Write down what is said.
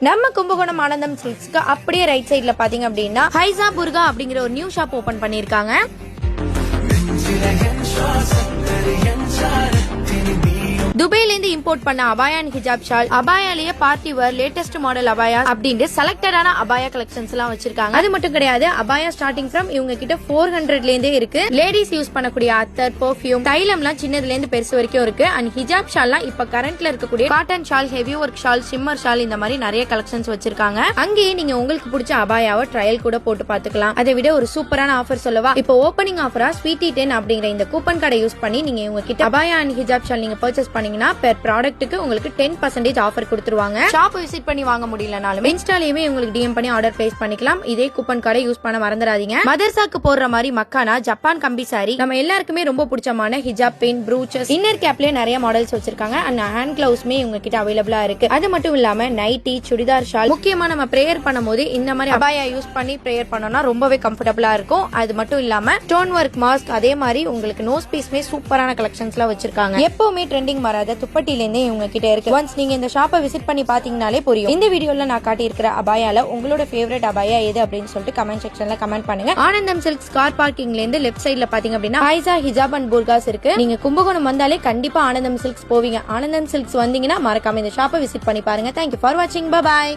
நம்ம கும்பகோணம் ஆனந்தம் சில்க்ஸ்க்கு அப்படியே ரைட் சைட்ல பாத்தீங்க அப்படின்னா ஹைசா புர்கா அப்படிங்கிற ஒரு நியூ ஷாப் ஓபன் பண்ணிருக்காங்க. துபாயில இருந்து இம்போர்ட் பண்ண அபாயா அண்ட் ஹிஜாப் ஷால், அபாயாலேயே பார்ட்டி வேர், லேட்டஸ்ட் மாடல் அபாயா அப்படின்ட்டு செலக்டடான அபாயா கலெக்ஷன்ஸ் எல்லாம் வச்சிருக்காங்க. அது மட்டும் கிடையாது, அபாயா ஸ்டார்டிங் ஃப்ரம் இவங்க கிட்ட 400ல இருந்தே இருக்கு. லேடிஸ் யூஸ் பண்ணக்கூடிய அத்தர், பெர்ஃபியூம், தைலம்லாம் சின்னதுல இருந்து பெருசு வரைக்கும் இருக்கு. அண்ட் ஹிஜாப் ஷால்லாம் இப்ப கரண்ட்ல இருக்கக்கூடிய cotton shawl, heavy work shawl, shimmer shawl, இந்த மாதிரி நிறைய கலெக்ஷன்ஸ் வச்சிருக்காங்க. அங்கேயே நீங்க உங்களுக்கு பிடிச்ச அபாயாவை ட்ரையல் கூட போட்டு பாத்துக்கலாம். அதை விட ஒரு சூப்பரான ஆஃபர் சொல்லவா, இப்போ ஓப்பனிங் ஆஃபரா ஸ்வீட்டி 10 அப்படிங்கிற இந்த கூப்பன் கார்டை யூஸ் பண்ணி நீங்க இவங்க கிட்ட அபாயா அண்ட் ஹிஜாப் ஷால் நீங்க பர்ச்சேஸ் பண்ணீங்கன்னா பெர் ப்ராடக்ட்டுக்கு உங்களுக்கு 10% ஆஃபர் கொடுத்துருவாங்க. ஷாப் விசிட் பண்ணி வாங்க முடியலனாலும் இன்ஸ்டாலேயுமே உங்களுக்கு டிஎம் பண்ணி ஆர்டர் பிளேஸ் பண்ணிக்கலாம். இதே கூப்பன் கார்டை யூஸ் பண்ண மறந்துடாதீங்க. மதர்சாக்கு போடுற மாதிரி மக்கானா, ஜப்பான் கம்பி சாரி, நம்ம எல்லாருக்குமே ரொம்ப பிடிச்சமான ஹிஜாப் பின், ப்ரூச்சஸ், இன்னர் கேப்லயே நிறைய மாடல்ஸ் வச்சிருக்காங்க. அண்ட் ஹேண்ட் கிளவுஸ்மே இவங்க கிட்ட அவைலபிளா இருக்கு. அது மட்டும் இல்லாம நைட்டி, சுடிதார் ஷால், முக்கியமா நம்ம பிரேயர் பண்ணும்போது இந்த மாதிரி அபாயா யூஸ் பண்ணி பிரேயர் பண்ணோம்னா ரொம்பவே கம்ஃபர்டபுளா இருக்கும். அது மட்டும் இல்லாம ஸ்டோன் ஒர்க் மாஸ்க், அதே மாதிரி உங்களுக்கு நோஸ் பீஸ்மே சூப்பரான கலெக்ஷன்ஸ்ல வச்சிருக்காங்க. எப்பவுமே ட்ரெண்டிங் மாறாத துப்பட்டில இருந்தே இவங்க கிட்ட இருக்கு. ஒன்ஸ் நீங்க இந்த ஷாப்பை விசிட் பண்ணி பாத்தீங்கனாலே புரியும். இந்த வீடியோல நான் காட்டி இருக்கிற அபாயால உங்களோட ஃபேவரட் அபாயா எது அப்படின்னு சொல்லிட்டு கமெண்ட் செக்ஷன்ல கமெண்ட் பண்ணுங்க. ஆனந்தம் சில்க்ஸ் கார் பார்க்கிங்ல இருந்து லெஃப்ட் சைட்ல பாத்தீங்க அப்படின்னா ஹைசா, ஹிஜாப் அண்ட் புர்காஸ் இருக்கு. நீங்க கும்பகோணம் வந்தாலே கண்டிப்பா ஆனந்தம் சில்க்ஸ் போவீங்க. ஆனந்தம் சில்க்ஸ் வந்தீங்கன்னா மறக்காம இந்த ஷாப்பை விசிட் பண்ணி பாருங்க. தேங்க்யூ ஃபார் வாட்சிங். பை.